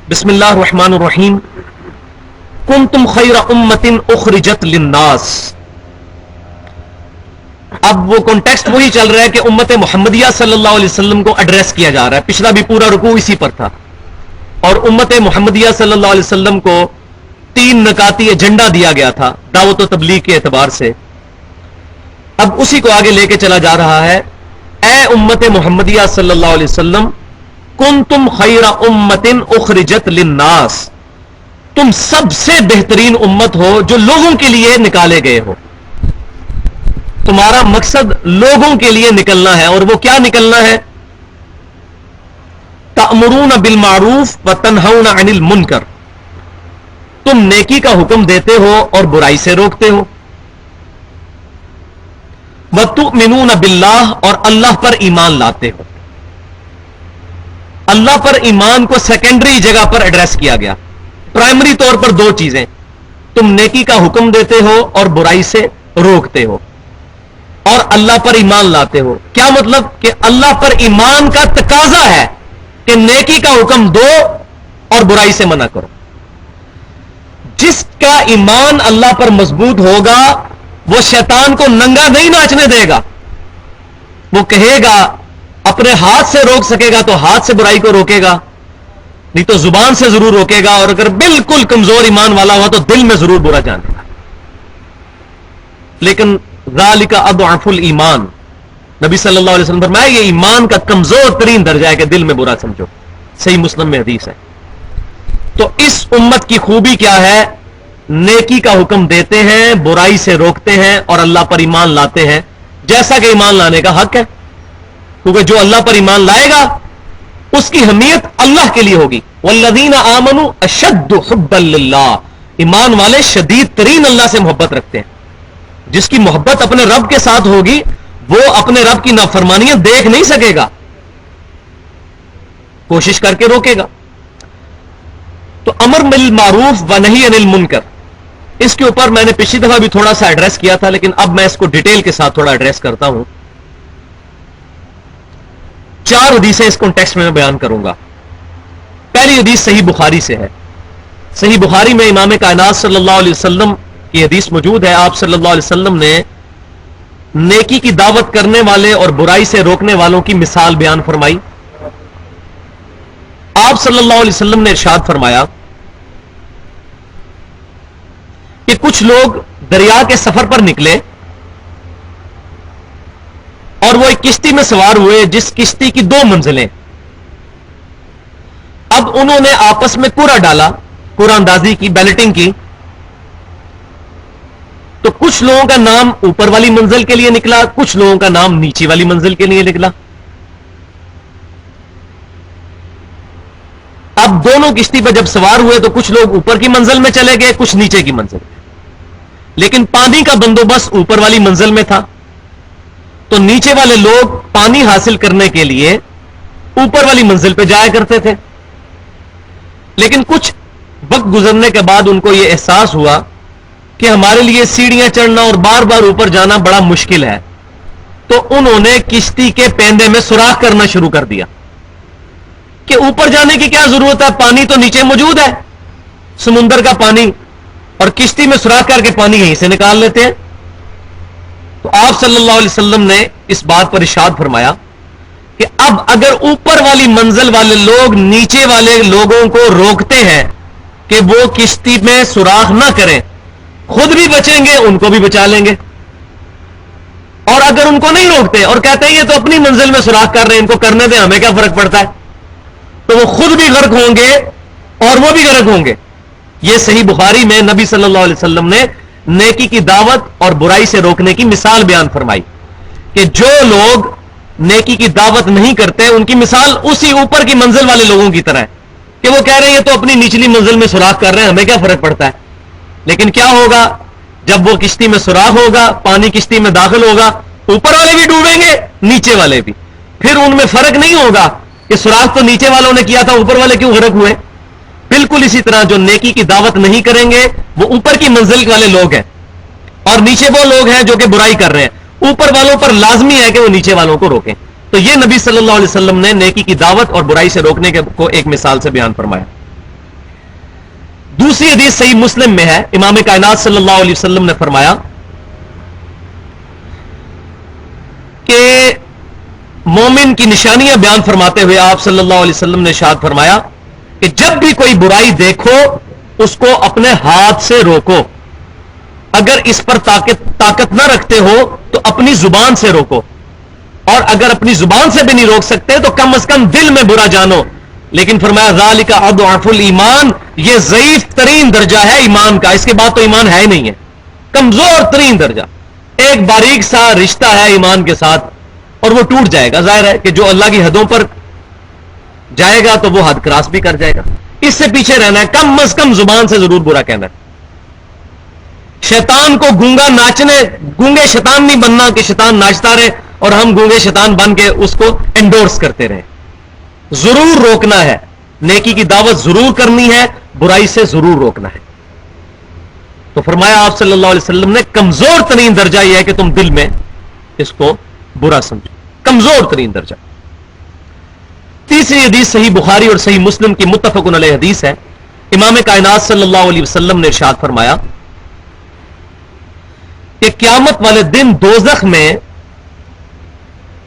بسم اللہ الرحمن الرحیم کنتم خیر امت اخرجت للناس. اب وہ کانٹیکسٹ وہی چل رہا ہے کہ امت محمدیہ صلی اللہ علیہ وسلم کو ایڈریس کیا جا رہا ہے. پچھلا بھی پورا رکوع اسی پر تھا اور امت محمدیہ صلی اللہ علیہ وسلم کو 3 نکاتی ایجنڈا دیا گیا تھا دعوت و تبلیغ کے اعتبار سے. اب اسی کو آگے لے کے چلا جا رہا ہے. اے امت محمدیہ صلی اللہ علیہ وسلم کنتم خیر امت اخرجت للناس، تم سب سے بہترین امت ہو جو لوگوں کے لیے نکالے گئے ہو. تمہارا مقصد لوگوں کے لیے نکلنا ہے، اور وہ کیا نکلنا ہے؟ تأمرون بالمعروف وتنہون عن المنکر، تم نیکی کا حکم دیتے ہو اور برائی سے روکتے ہو. وتؤمنون باللہ، اور اللہ پر ایمان لاتے ہو. اللہ پر ایمان کو سیکنڈری جگہ پر ایڈریس کیا گیا. پرائمری طور پر 2 چیزیں، تم نیکی کا حکم دیتے ہو اور برائی سے روکتے ہو، اور اللہ پر ایمان لاتے ہو. کیا مطلب؟ کہ اللہ پر ایمان کا تقاضا ہے کہ نیکی کا حکم دو اور برائی سے منع کرو. جس کا ایمان اللہ پر مضبوط ہوگا وہ شیطان کو ننگا نہیں ناچنے دے گا. وہ کہے گا اپنے ہاتھ سے روک سکے گا تو ہاتھ سے برائی کو روکے گا، نہیں تو زبان سے ضرور روکے گا، اور اگر بالکل کمزور ایمان والا ہوا تو دل میں ضرور برا جانے گا. لیکن ذالک اضعف الایمان، نبی صلی اللہ علیہ وسلم فرمایا یہ ایمان کا کمزور ترین درجہ ہے کہ دل میں برا سمجھو. صحیح مسلم میں حدیث ہے. تو اس امت کی خوبی کیا ہے؟ نیکی کا حکم دیتے ہیں، برائی سے روکتے ہیں اور اللہ پر ایمان لاتے ہیں، جیسا کہ ایمان لانے کا حق ہے. کیونکہ جو اللہ پر ایمان لائے گا اس کی اہمیت اللہ کے لیے ہوگی. والذین آمنوا اشد حبا للہ، ایمان والے شدید ترین اللہ سے محبت رکھتے ہیں. جس کی محبت اپنے رب کے ساتھ ہوگی وہ اپنے رب کی نافرمانیاں دیکھ نہیں سکے گا، کوشش کر کے روکے گا. تو امر بالمعروف و نہی عن المنکر، اس کے اوپر میں نے پچھلی دفعہ بھی تھوڑا سا ایڈریس کیا تھا، لیکن اب میں اس کو ڈیٹیل کے ساتھ تھوڑا ایڈریس کرتا ہوں. 4 حدیثیں اس کانٹیکسٹ میں بیان کروں گا. پہلی حدیث صحیح بخاری سے ہے. صحیح بخاری میں امام کائنات صلی اللہ علیہ وسلم کی حدیث موجود ہے. آپ صلی اللہ علیہ وسلم نے نیکی کی دعوت کرنے والے اور برائی سے روکنے والوں کی مثال بیان فرمائی. آپ صلی اللہ علیہ وسلم نے ارشاد فرمایا کہ کچھ لوگ دریا کے سفر پر نکلے اور وہ ایک کشتی میں سوار ہوئے جس کشتی کی 2 منزلیں. اب انہوں نے آپس میں کوڑا ڈالا، کوڑا اندازی کی، بیلٹنگ کی. تو کچھ لوگوں کا نام اوپر والی منزل کے لیے نکلا، کچھ لوگوں کا نام نیچے والی منزل کے لیے نکلا. اب دونوں کشتی پہ جب سوار ہوئے تو کچھ لوگ اوپر کی منزل میں چلے گئے، کچھ نیچے کی منزل میں. لیکن پانی کا بندوبست اوپر والی منزل میں تھا، تو نیچے والے لوگ پانی حاصل کرنے کے لیے اوپر والی منزل پہ جایا کرتے تھے. لیکن کچھ وقت گزرنے کے بعد ان کو یہ احساس ہوا کہ ہمارے لیے سیڑھیاں چڑھنا اور بار بار اوپر جانا بڑا مشکل ہے. تو انہوں نے کشتی کے پیندے میں سوراخ کرنا شروع کر دیا کہ اوپر جانے کی کیا ضرورت ہے، پانی تو نیچے موجود ہے، سمندر کا پانی، اور کشتی میں سوراخ کر کے پانی یہیں سے نکال لیتے ہیں. تو آپ صلی اللہ علیہ وسلم نے اس بات پر ارشاد فرمایا کہ اب اگر اوپر والی منزل والے لوگ نیچے والے لوگوں کو روکتے ہیں کہ وہ کشتی میں سوراخ نہ کریں، خود بھی بچیں گے، ان کو بھی بچا لیں گے. اور اگر ان کو نہیں روکتے اور کہتے ہیں یہ تو اپنی منزل میں سوراخ کر رہے ہیں، ان کو کرنے دیں، ہمیں کیا فرق پڑتا ہے، تو وہ خود بھی غرق ہوں گے اور وہ بھی غرق ہوں گے. یہ صحیح بخاری میں نبی صلی اللہ علیہ وسلم نے نیکی کی دعوت اور برائی سے روکنے کی مثال بیان فرمائی کہ جو لوگ نیکی کی دعوت نہیں کرتے ان کی مثال اسی اوپر کی منزل والے لوگوں کی طرح ہے کہ وہ کہہ رہے ہیں یہ تو اپنی نچلی منزل میں سوراخ کر رہے ہیں، ہمیں کیا فرق پڑتا ہے. لیکن کیا ہوگا جب وہ کشتی میں سوراخ ہوگا، پانی کشتی میں داخل ہوگا، اوپر والے بھی ڈوبیں گے، نیچے والے بھی. پھر ان میں فرق نہیں ہوگا کہ سوراخ تو نیچے والوں نے کیا تھا، اوپر والے کیوں غرق ہوئے. بالکل اسی طرح جو نیکی کی دعوت نہیں کریں گے وہ اوپر کی منزل والے لوگ ہیں، اور نیچے وہ لوگ ہیں جو کہ برائی کر رہے ہیں. اوپر والوں پر لازمی ہے کہ وہ نیچے والوں کو روکیں. تو یہ نبی صلی اللہ علیہ وسلم نے نیکی کی دعوت اور برائی سے روکنے کو ایک مثال سے بیان فرمایا. دوسری حدیث صحیح مسلم میں ہے، امام کائنات صلی اللہ علیہ وسلم نے فرمایا کہ مومن کی نشانیاں بیان فرماتے ہوئے آپ صلی اللہ علیہ وسلم نے ارشاد فرمایا کہ جب بھی کوئی برائی دیکھو اس کو اپنے ہاتھ سے روکو، اگر اس پر طاقت نہ رکھتے ہو تو اپنی زبان سے روکو، اور اگر اپنی زبان سے بھی نہیں روک سکتے تو کم از کم دل میں برا جانو، لیکن فرمایا ذالک اضعف الایمان، یہ ضعیف ترین درجہ ہے ایمان کا، اس کے بعد تو ایمان ہے ہی نہیں ہے، کمزور ترین درجہ، ایک باریک سا رشتہ ہے ایمان کے ساتھ اور وہ ٹوٹ جائے گا، ظاہر ہے کہ جو اللہ کی حدوں پر جائے گا تو وہ حد کراس بھی کر جائے گا، اس سے پیچھے رہنا ہے، کم از کم زبان سے ضرور برا کہنا ہے۔ شیطان کو گونگا ناچنے، گونگے شیطان نہیں بننا کہ شیطان ناچتا رہے اور ہم گونگے شیطان بن کے اس کو انڈورس کرتے رہے، ضرور روکنا ہے، نیکی کی دعوت ضرور کرنی ہے، برائی سے ضرور روکنا ہے۔ تو فرمایا آپ صلی اللہ علیہ وسلم نے کمزور ترین درجہ یہ ہے کہ تم دل میں اس کو برا سمجھو، کمزور ترین درجہ۔ تیسری حدیث صحیح بخاری اور صحیح مسلم کی متفق علیہ حدیث ہے، امام کائنات صلی اللہ علیہ وسلم نے ارشاد فرمایا کہ قیامت والے دن دوزخ میں،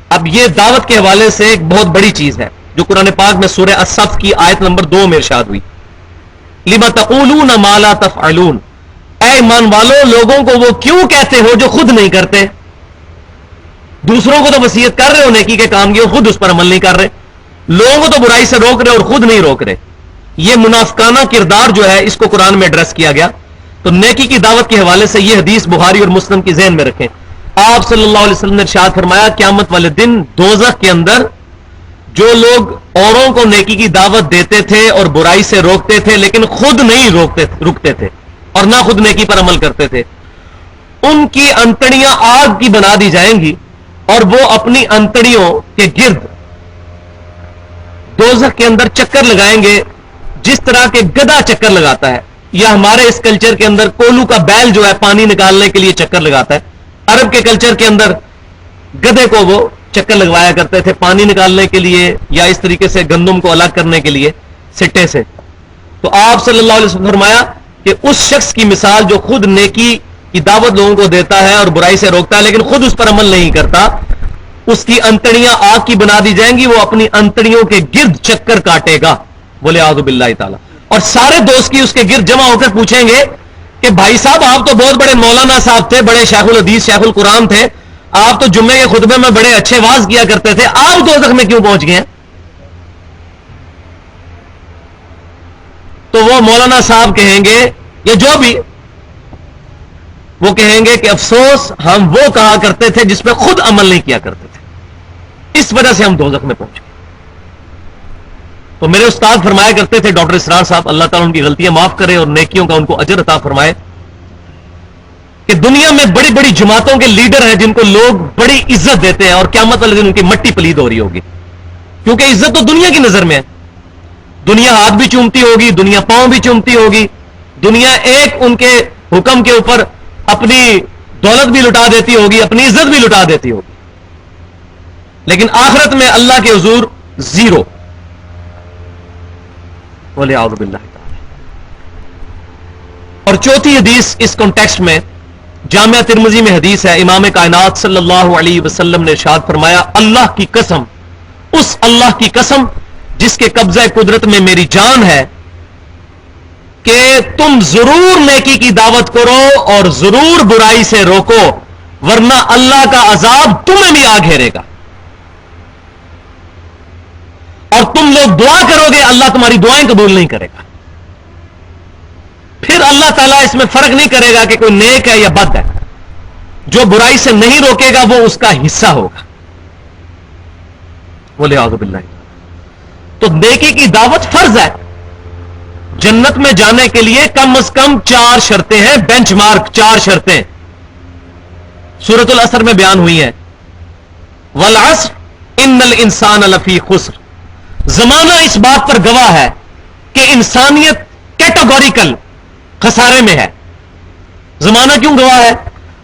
اب یہ دعوت کے حوالے سے ایک بہت بڑی چیز ہے جو قرآن پاک میں سورہ الصف کی آیت نمبر 2 میں ارشاد ہوئی، لما تقولون ما لا تفعلون، اے ایمان والو لوگوں کو وہ کیوں کہتے ہو جو خود نہیں کرتے، دوسروں کو تو وصیت کر رہے ہو نیکی کے کام کی، خود اس پر عمل نہیں کر رہے، لوگوں کو تو برائی سے روک رہے اور خود نہیں روک رہے۔ یہ منافقانہ کردار جو ہے اس کو قرآن میں ایڈریس کیا گیا، تو نیکی کی دعوت کے حوالے سے یہ حدیث بخاری اور مسلم کی ذہن میں رکھیں۔ آپ صلی اللہ علیہ وسلم نے ارشاد فرمایا قیامت والے دن دوزخ کے اندر جو لوگ اوروں کو نیکی کی دعوت دیتے تھے اور برائی سے روکتے تھے لیکن خود نہیں رکتے تھے اور نہ خود نیکی پر عمل کرتے تھے، ان کی انتڑیاں آگ کی بنا دی جائیں گی اور وہ اپنی انتڑیوں کے گرد دوزخ کے اندر چکر لگائیں گے جس طرح کے گدھا چکر لگاتا ہے، یا ہمارے اس کلچر کے اندر کولو کا بیل جو ہے پانی نکالنے کے لیے چکر لگاتا ہے، عرب کے کلچر کے اندر گدھے کو وہ چکر لگوایا کرتے تھے پانی نکالنے کے لیے یا اس طریقے سے گندم کو الگ کرنے کے لیے سٹے سے۔ تو آپ صلی اللہ علیہ وسلم نے فرمایا کہ اس شخص کی مثال جو خود نیکی کی دعوت لوگوں کو دیتا ہے اور برائی سے روکتا ہے لیکن خود اس پر عمل نہیں کرتا، اس کی انتڑیاں آگ کی بنا دی جائیں گی، وہ اپنی انتڑیوں کے گرد چکر کاٹے گا، بولے اعوذ باللہ تعالی، اور سارے دوست کی اس کے گرد جمع ہو کر پوچھیں گے کہ بھائی صاحب آپ تو بہت بڑے مولانا صاحب تھے، بڑے شیخ الحدیث شیخ القرآن تھے، آپ تو جمعے کے خطبے میں بڑے اچھے واز کیا کرتے تھے، آپ دوزخ میں کیوں پہنچ گئے ہیں؟ تو وہ مولانا صاحب کہیں گے یا جو بھی، وہ کہیں گے کہ افسوس ہم وہ کہا کرتے تھے جس پہ خود عمل نہیں کیا کرتے تھے، اس وجہ سے ہم دوزخ میں پہنچ گئے۔ تو میرے استاد فرمایا کرتے تھے ڈاکٹر اسرار صاحب، اللہ تعالیٰ ان کی غلطیاں معاف کرے اور نیکیوں کا ان کو اجر عطا فرمائے، کہ دنیا میں بڑی بڑی جماعتوں کے لیڈر ہیں جن کو لوگ بڑی عزت دیتے ہیں اور قیامت والے دن ان کی مٹی پلید ہو رہی ہوگی، کیونکہ عزت تو دنیا کی نظر میں ہے، دنیا ہاتھ بھی چومتی ہوگی، دنیا پاؤں بھی چومتی ہوگی، دنیا ایک ان کے حکم کے اوپر اپنی دولت بھی لٹا دیتی ہوگی، اپنی عزت بھی لٹا دیتی ہوگی، لیکن آخرت میں اللہ کے حضور زیرو، بولے اعوذ باللہ۔ اور چوتھی حدیث اس کانٹیکسٹ میں جامعہ ترمذی میں حدیث ہے، امام کائنات صلی اللہ علیہ وسلم نے ارشاد فرمایا اللہ کی قسم، اس اللہ کی قسم جس کے قبضہ قدرت میں میری جان ہے، کہ تم ضرور نیکی کی دعوت کرو اور ضرور برائی سے روکو، ورنہ اللہ کا عذاب تمہیں بھی آ گھیرے گا، اور تم لوگ دعا کرو گے اللہ تمہاری دعائیں قبول نہیں کرے گا، پھر اللہ تعالیٰ اس میں فرق نہیں کرے گا کہ کوئی نیک ہے یا بد ہے، جو برائی سے نہیں روکے گا وہ اس کا حصہ ہوگا، بولے اعوذ باللہ۔ تو نیکی کی دعوت فرض ہے، جنت میں جانے کے لیے کم از کم 4 شرطیں ہیں، بینچ مارک 4 شرطیں سورۃ العصر میں بیان ہوئی ہیں، والعصر ان الانسان لفی خسر، زمانہ اس بات پر گواہ ہے کہ انسانیت کیٹیگوریکل خسارے میں ہے۔ زمانہ کیوں گواہ ہے؟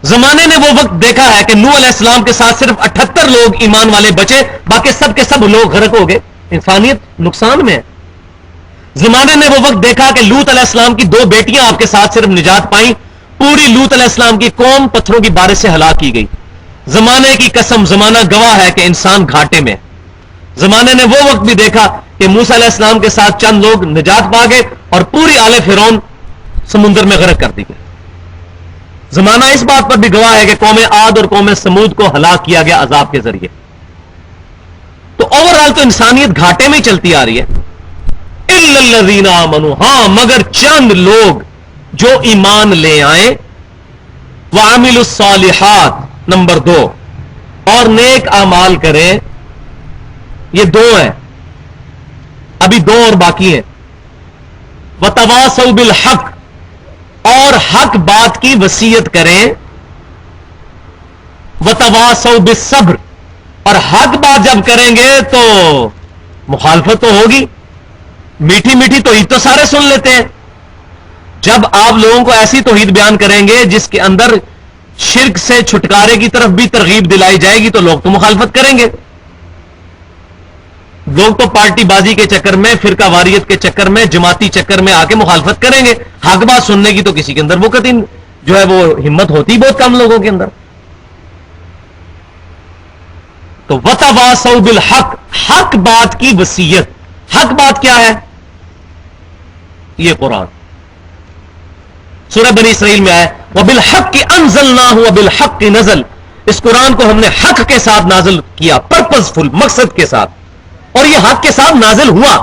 زمانے نے وہ وقت دیکھا ہے کہ نوح علیہ السلام کے ساتھ صرف 78 لوگ ایمان والے بچے، باقی سب کے سب لوگ غرق ہو گئے، انسانیت نقصان میں ہے۔ زمانے نے وہ وقت دیکھا کہ لوط علیہ السلام کی 2 بیٹیاں آپ کے ساتھ صرف نجات پائیں، پوری لوط علیہ السلام کی قوم پتھروں کی بارش سے ہلاک کی گئی. زمانے کی قسم، زمانہ گواہ ہے کہ انسان گھاٹے میں. زمانے نے وہ وقت بھی دیکھا کہ موسیٰ علیہ السلام کے ساتھ چند لوگ نجات پا گئے اور پوری آل فرعون سمندر میں غرق کر دی گئی. زمانہ اس بات پر بھی گواہ ہے کہ قوم عاد اور قوم سمود کو ہلاک کیا گیا عذاب کے ذریعے. تو اوورآل تو انسانیت گھاٹے میں ہی چلتی آ رہی ہے. الا الذین آمنوا، ہاں مگر چند لوگ جو ایمان لے آئیں، وعملوا الصالحات نمبر 2، اور نیک اعمال کریں. یہ 2 ہیں، ابھی 2 اور باقی ہیں. وتواصوا بالحق، اور حق بات کی وصیت کریں. وتواصوا بالصبر، اور حق بات جب کریں گے تو مخالفت تو ہوگی. میٹھی میٹھی توحید تو سارے سن لیتے ہیں. جب آپ لوگوں کو ایسی توحید بیان کریں گے جس کے اندر شرک سے چھٹکارے کی طرف بھی ترغیب دلائی جائے گی تو لوگ تو مخالفت کریں گے. لوگ تو پارٹی بازی کے چکر میں، فرقہ واریت کے چکر میں، جماعتی چکر میں آ کے مخالفت کریں گے. حق بات سننے کی تو کسی کے اندر وہ قطعی جو ہے وہ ہمت ہوتی بہت کم لوگوں کے اندر. تو وتواصوا بالحق، حق بات کی وصیت. حق بات کیا ہے؟ یہ قرآن سورہ بنی اسرائیل میں آیا وَبِالْحَقِّ أَنزَلْنَاهُ وَبِالْحَقِّ نَزَلَ. اس قرآن کو ہم نے حق کے ساتھ نازل کیا، پرپزفل، مقصد کے ساتھ، اور یہ حق کے ساتھ نازل ہوا.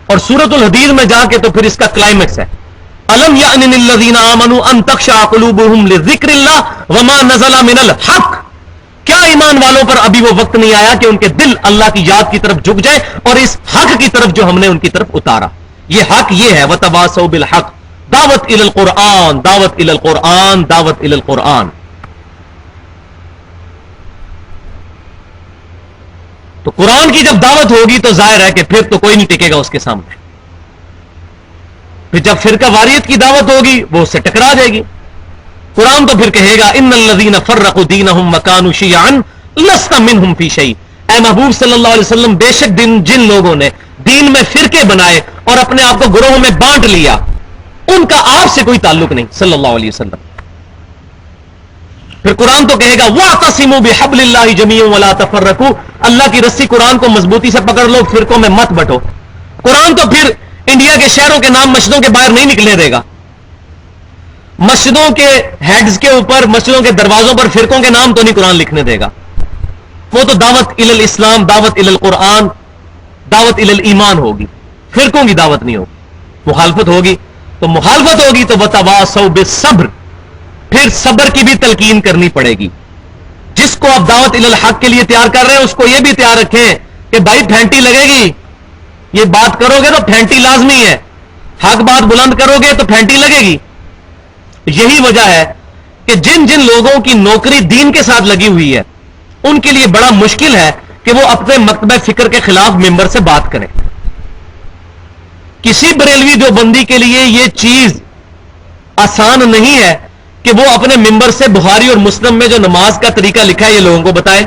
اور سورۃ الحدید میں جا کے تو پھر اس کا کلائمیکس ہے أَلَمْ يَأْنِ لِلَّذِينَ آمَنُوا أَن تَخْشَعَ قُلُوبُهُمْ لِذِكْرِ اللَّهِ وَمَا نَزَلَ مِنَ الْحَقِّ. کیا ایمان والوں پر ابھی وہ وقت نہیں آیا کہ ان کے دل اللہ کی یاد کی طرف جھک جائے اور اس حق کی طرف جو ہم نے ان کی طرف اتارا. یہ حق یہ ہے وتواصوا بالحق. دعوت الی القرآن، دعوت الی القرآن، دعوت الی القرآن. تو قرآن کی جب دعوت ہوگی تو ظاہر ہے کہ پھر تو کوئی نہیں ٹکے گا اس کے سامنے. پھر جب فرقہ واریت کی دعوت ہوگی وہ اس سے ٹکرا جائے گی. قرآن تو پھر کہے گا ان الذین فرقوا دینہم وکانوا شیعا لست منہم فی شیء. اے محبوب صلی اللہ علیہ وسلم، بے شک جن لوگوں نے دین میں فرقے بنائے اور اپنے آپ کو گروہوں میں بانٹ لیا، ان کا آپ سے کوئی تعلق نہیں صلی اللہ علیہ وسلم. پھر قرآن تو کہے گا وَاعْتَصِمُوا بِحَبْلِ اللَّهِ جَمِيعًا وَلَا تَفَرَّقُوا. اللہ کی رسی قرآن کو مضبوطی سے پکڑ لو، فرقوں میں مت بٹو. قرآن تو پھر انڈیا کے شہروں کے نام مسجدوں کے باہر نہیں نکلنے دے گا. مسجدوں کے ہیڈز کے اوپر، مسجدوں کے دروازوں پر فرقوں کے نام تو نہیں قرآن لکھنے دے گا. وہ تو دعوت الی الاسلام، دعوت الی القرآن، دعوت الی الایمان ہوگی. فرقوں کی دعوت نہیں ہوگی. مخالفت ہوگی تو مخالفت ہوگی تو وتواصوا بالصبر. پھر صبر کی بھی تلقین کرنی پڑے گی. جس کو آپ دعوت الی الحق کے لیے تیار کر رہے ہیں اس کو یہ بھی تیار رکھیں کہ بھائی پھینٹی لگے گی. یہ بات کرو گے تو پھینٹی لازمی ہے. حق بات بلند کرو گے تو پھینٹی لگے گی. یہی وجہ ہے کہ جن لوگوں کی نوکری دین کے ساتھ لگی ہوئی ہے ان کے لیے بڑا مشکل ہے کہ وہ اپنے مکتبہ فکر کے خلاف ممبر سے بات کریں. کسی بریلوی دیوبندی کے لیے یہ چیز آسان نہیں ہے کہ وہ اپنے ممبر سے بخاری اور مسلم میں جو نماز کا طریقہ لکھا ہے یہ لوگوں کو بتائے.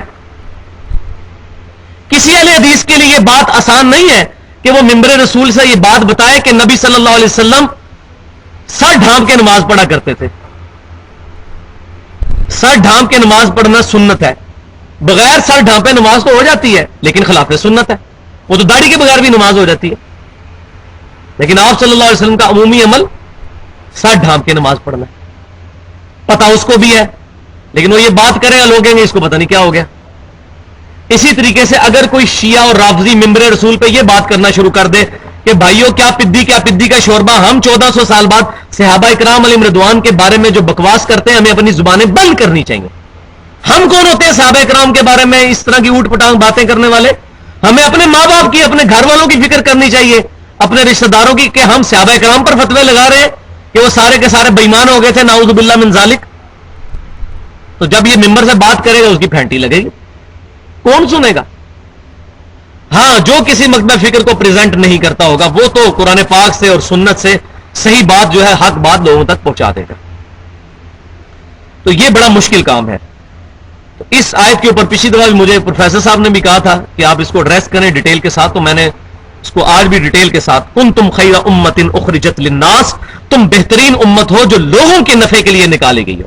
کسی اہل حدیث کے لیے یہ بات آسان نہیں ہے کہ وہ ممبر رسول سے یہ بات بتائے کہ نبی صلی اللہ علیہ وسلم سر ڈھانپ کے نماز پڑھا کرتے تھے. سر ڈھانپ کے نماز پڑھنا سنت ہے. بغیر سر ڈھانپے نماز تو ہو جاتی ہے لیکن خلاف سنت ہے. وہ تو داڑھی کے بغیر بھی نماز ہو جاتی ہے. لیکن آپ صلی اللہ علیہ وسلم کا عمومی عمل سر ڈھانپ کے نماز پڑھنا ہے. پتہ اس کو بھی ہے لیکن وہ یہ بات کرے گا لوگ کہیں گے اس کو پتہ نہیں کیا ہو گیا. اسی طریقے سے اگر کوئی شیعہ اور رافضی ممبر رسول پہ یہ بات کرنا شروع کر دے کہ بھائیوں کیا پدی کا شوربہ، ہم 1400 سال بعد صحابہ اکرام علیہم رضوان کے بارے میں جو بکواس کرتے ہیں ہمیں اپنی زبانیں بند کرنی چاہیے. ہم کون ہوتے ہیں صحابہ اکرام کے بارے میں اس طرح کی اوٹ پٹانگ باتیں کرنے والے؟ ہمیں اپنے ماں باپ کی، اپنے گھر والوں کی فکر کرنی چاہیے، اپنے رشتہ داروں کی، کہ ہم صحابہ اکرام پر فتوے لگا رہے ہیں کہ وہ سارے کے سارے بےمان ہو گئے تھے، نعوذ باللہ من ذالک. تو جب یہ ممبر سے بات کرے گا اس کی پھینٹی لگے گی. کون سنے گا؟ ہاں جو کسی مکتبہ فکر کو پریزنٹ نہیں کرتا ہوگا وہ تو قرآن پاک سے اور سنت سے صحیح بات جو ہے، حق بات لوگوں تک پہنچا دے گا. تو یہ بڑا مشکل کام ہے. تو اس آیت کے اوپر پچھلی دفعہ بھی مجھے پروفیسر صاحب نے بھی کہا تھا کہ آپ اس کو ایڈریس کریں ڈیٹیل کے ساتھ، تو میں نے اس کو آج بھی ڈیٹیل کے ساتھ، کنتم خیر امت اخرجت للناس، تم بہترین امت ہو جو لوگوں کے نفع کے لیے نکالی گئی ہو.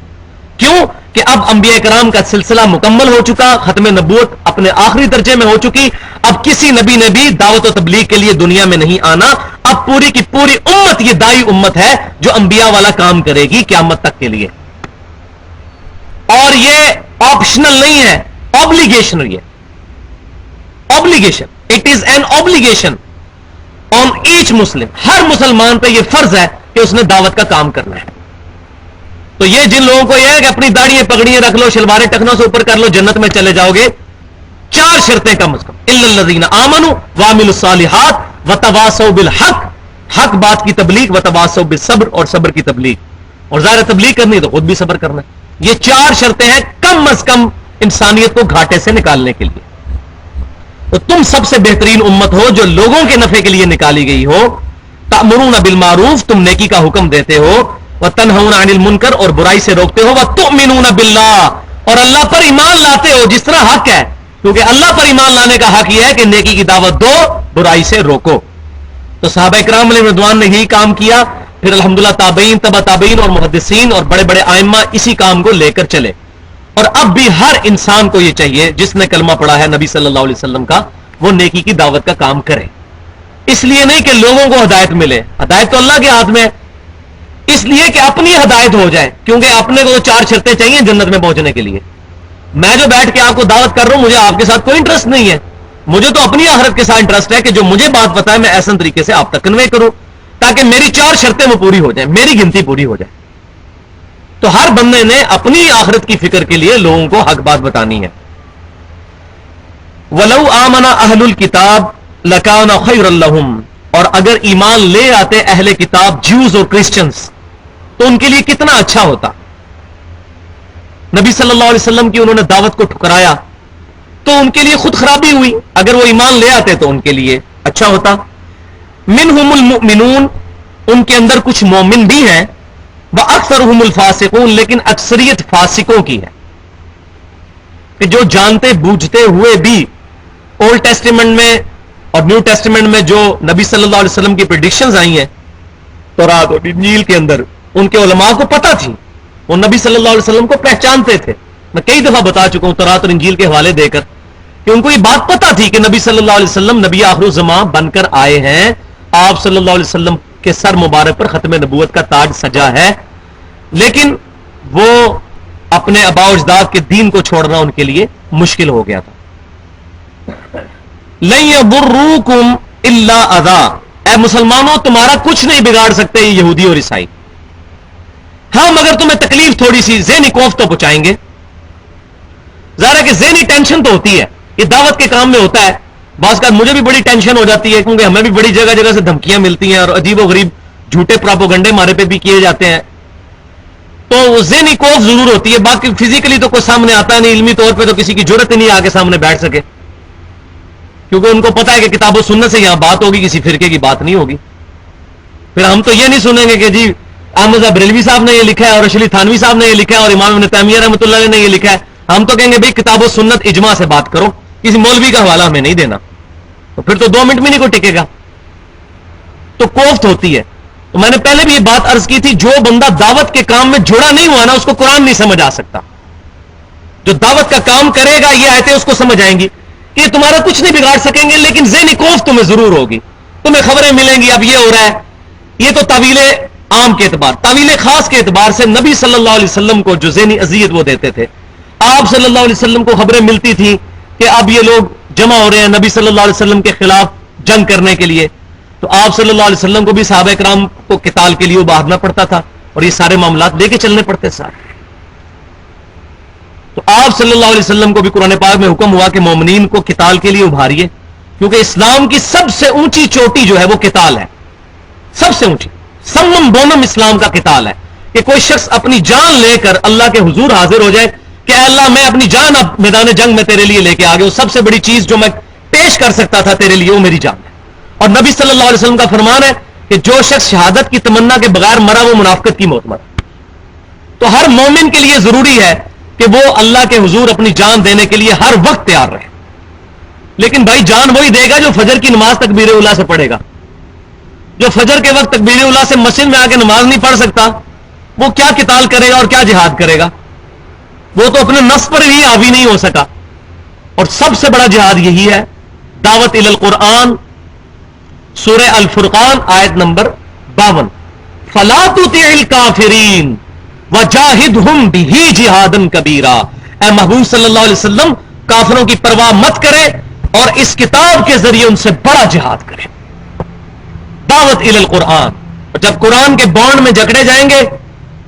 کیوں کہ اب انبیاء کرام کا سلسلہ مکمل ہو چکا، ختم نبوت اپنے آخری درجے میں ہو چکی، اب کسی نبی نے بھی دعوت و تبلیغ کے لیے دنیا میں نہیں آنا، اب پوری کی پوری امت یہ دائی امت ہے جو انبیاء والا کام کرے گی قیامت تک کے لیے. اور یہ آپشنل نہیں ہے، obligation. یہ obligation, it is an obligation on each Muslim. ہر مسلمان پہ یہ فرض ہے کہ اس نے دعوت کا کام کرنا ہے. تو یہ جن لوگوں کو یہ ہے کہ اپنی داڑھیاں پگڑیاں رکھ لو، شلواریں ٹخنوں سے اوپر کر لو، جنت میں چلے جاؤ گے، 4 شرطیں کم از کم، الا الذین آمنوا وعملوا الصالحات وتواصوا بالحق، حق بات کی تبلیغ، وتواصوا بالصبر، اور صبر کی تبلیغ. اور ظاہر تبلیغ کرنی ہے تو خود بھی صبر کرنا ہے. یہ 4 شرطیں ہیں کم از کم انسانیت کو گھاٹے سے نکالنے کے لیے. تو تم سب سے بہترین امت ہو جو لوگوں کے نفع کے لیے نکالی گئی ہو. تأمرون بالمعروف، تم نیکی کا حکم دیتے ہو، وتنہون عن المنکر، اور برائی سے روکتے ہو، وتؤمنون باللہ، اور اللہ پر ایمان لاتے ہو جس طرح حق ہے، کیونکہ اللہ پر ایمان لانے کا حق یہ ہے کہ نیکی کی دعوت دو، برائی سے روکو. تو صحابہ کرام علیہ رضوان نے یہی کام کیا، پھر الحمدللہ تابعین، تبع تابعین اور محدثین اور بڑے بڑے ائمہ اسی کام کو لے کر چلے. اور اب بھی ہر انسان کو یہ چاہیے جس نے کلمہ پڑھا ہے نبی صلی اللہ علیہ وسلم کا، وہ نیکی کی دعوت کا کام کرے. اس لیے نہیں کہ لوگوں کو ہدایت ملے، ہدایت تو اللہ کے ہاتھ میں ہے، اس لیے کہ اپنی ہدایت ہو جائے، کیونکہ اپنے کو تو 4 شرطیں چاہیے جنت میں پہنچنے کے لیے. میں جو بیٹھ کے آپ کو دعوت کر رہا ہوں، مجھے آپ کے ساتھ کوئی انٹرسٹ نہیں ہے، مجھے تو اپنی آخرت کے ساتھ انٹرسٹ ہے کہ جو مجھے بات پتا ہے میں ایسا طریقے سے آپ تک کنوے کروں تاکہ میری 4 شرطیں وہ پوری ہو جائیں، میری گنتی پوری ہو جائے. تو ہر بندے نے اپنی آخرت کی فکر کے لیے لوگوں کو حق بات بتانی ہے. وَلَوْ آمَنَ أَهْلُ الْكِتَابِ لَكَانَ خَيْرًا لَهُمْ، اور اگر ایمان لے آتے اہل کتاب، جیوز اور کرسچنز، تو ان کے لیے کتنا اچھا ہوتا. نبی صلی اللہ علیہ وسلم کی انہوں نے دعوت کو ٹھکرایا تو ان کے لیے خود خرابی ہوئی. اگر وہ ایمان لے آتے تو ان کے لیے اچھا ہوتا. منہم المؤمنون، ان کے اندر کچھ مومن بھی ہیں، وَأَكْثَرُهُمُ الْفَاسِقُونَ، لیکن اکثریت فاسقوں کی ہے، کہ جو جانتے بوجھتے ہوئے بھی اولڈ ٹیسٹیمنٹ میں اور نیو ٹیسٹیمنٹ میں جو نبی صلی اللہ علیہ وسلم کی پریڈکشنز آئی ہیں تورات اور انجیل کے اندر، ان کے علماء کو پتہ تھی، وہ نبی صلی اللہ علیہ وسلم کو پہچانتے تھے. میں کئی دفعہ بتا چکا ہوں تورات اور انجیل کے حوالے دے کر کہ ان کو یہ بات پتہ تھی کہ نبی صلی اللہ علیہ وسلم نبی آخر الزمان بن کر آئے ہیں، آپ صلی اللہ علیہ وسلم کے سر مبارک پر ختم نبوت کا تاج سجا ہے، لیکن وہ اپنے آباء و اجداد کے دین کو چھوڑنا ان کے لیے مشکل ہو گیا تھا. لن یضروکم الا اذى، اے مسلمانوں تمہارا کچھ نہیں بگاڑ سکتے یہ یہودی اور عیسائی، ہاں مگر تمہیں تکلیف تھوڑی سی ذہنی کوف تو پہنچائیں گے. ظاہر ہے کہ ذہنی ٹینشن تو ہوتی ہے، یہ دعوت کے کام میں ہوتا ہے. بعض کا مجھے بھی بڑی ٹینشن ہو جاتی ہے کیونکہ ہمیں بھی بڑی جگہ جگہ سے دھمکیاں ملتی ہیں اور عجیب و غریب جھوٹے پراپوگنڈے ہمارے پہ بھی کیے جاتے ہیں، تو ذہنی کوف ضرور ہوتی ہے. باقی فزیکلی تو کوئی سامنے آتا نہیں، علمی طور پہ تو کسی کی ضرورت ہی نہیں آگے سامنے بیٹھ سکے، کیونکہ ان کو پتا ہے کہ کتاب و سنت سے یہاں بات ہوگی، کسی فرقے کی بات نہیں ہوگی. پھر ہم تو یہ نہیں سنیں گے کہ جی احمد بریلوی صاحب نے یہ لکھا ہے اور رشید تھانوی صاحب نے یہ لکھا ہے اور امام ابن تیمیہ رحمۃ اللہ علیہ نے یہ لکھا ہے. ہم تو کہیں گے بھائی کتاب و سنت اجماع سے بات کرو، کسی مولوی کا حوالہ ہمیں نہیں دینا. تو پھر تو 2 منٹ میں نہیں کوئی ٹکے گا، تو کوفت ہوتی ہے. تو میں نے پہلے بھی یہ بات عرض کی تھی، جو بندہ دعوت کے کام میں جڑا نہیں ہوا نا، اس کو قرآن نہیں سمجھ آ سکتا. جو دعوت کا کام کرے گا یہ آیتیں اس کو سمجھ آئیں گی کہ تمہارا کچھ نہیں بگاڑ سکیں گے، لیکن ذہنی کوفت تمہیں ضرور ہوگی. تمہیں خبریں ملیں گی اب یہ ہو رہا ہے. یہ تو تعویل عام کے اعتبار، تعویل خاص کے اعتبار سے نبی صلی اللہ علیہ وسلم کو جو ذہنی اذیت وہ دیتے تھے، آپ صلی اللہ علیہ وسلم کو خبریں ملتی تھی کہ اب یہ لوگ جمع ہو رہے ہیں نبی صلی اللہ علیہ وسلم کے خلاف جنگ کرنے کے لیے، تو آپ صلی اللہ علیہ وسلم کو بھی صحابہ کرام کو قتال کے لیے ابھارنا پڑتا تھا اور یہ سارے معاملات لے کے چلنے پڑتے سارے. تو آپ صلی اللہ علیہ وسلم کو بھی قرآن پاک میں حکم ہوا کہ مومنین کو قتال کے لیے ابھاریے، کیونکہ اسلام کی سب سے اونچی چوٹی جو ہے وہ قتال ہے. سب سے اونچی سمم بونم اسلام کا قتال ہے کہ کوئی شخص اپنی جان لے کر اللہ کے حضور حاضر ہو جائے کہ اے اللہ میں اپنی جان اب میدان جنگ میں تیرے لیے لے کے آ گیا، سب سے بڑی چیز جو میں پیش کر سکتا تھا تیرے لیے وہ میری جان ہے. اور نبی صلی اللہ علیہ وسلم کا فرمان ہے کہ جو شخص شہادت کی تمنا کے بغیر مرا وہ منافقت کی موت مرا. تو ہر مومن کے لیے ضروری ہے کہ وہ اللہ کے حضور اپنی جان دینے کے لیے ہر وقت تیار رہے. لیکن بھائی جان وہی دے گا جو فجر کی نماز تکبیر اولیٰ سے پڑھے گا. جو فجر کے وقت تکبیر اولیٰ سے مسجد میں آ کے نماز نہیں پڑھ سکتا, وہ کیا قتال کرے گا اور کیا جہاد کرے گا؟ وہ تو اپنے نفس پر ہی حاوی نہیں ہو سکا. اور سب سے بڑا جہاد یہی ہے. دعوت الی القرآن, سورہ الفرقان آیت نمبر 52, فلا تطع الکافرین وجاہدہم بہ جہادا کبیرا. اے محبوب صلی اللہ علیہ وسلم, کافروں کی پرواہ مت کرے اور اس کتاب کے ذریعے ان سے بڑا جہاد کرے. دعوت الی القرآن. جب قرآن کے بانڈ میں جکڑے جائیں گے,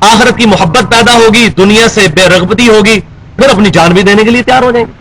آخرت کی محبت پیدا ہوگی, دنیا سے بے رغبتی ہوگی, پھر اپنی جان بھی دینے کے لیے تیار ہو جائیں گے.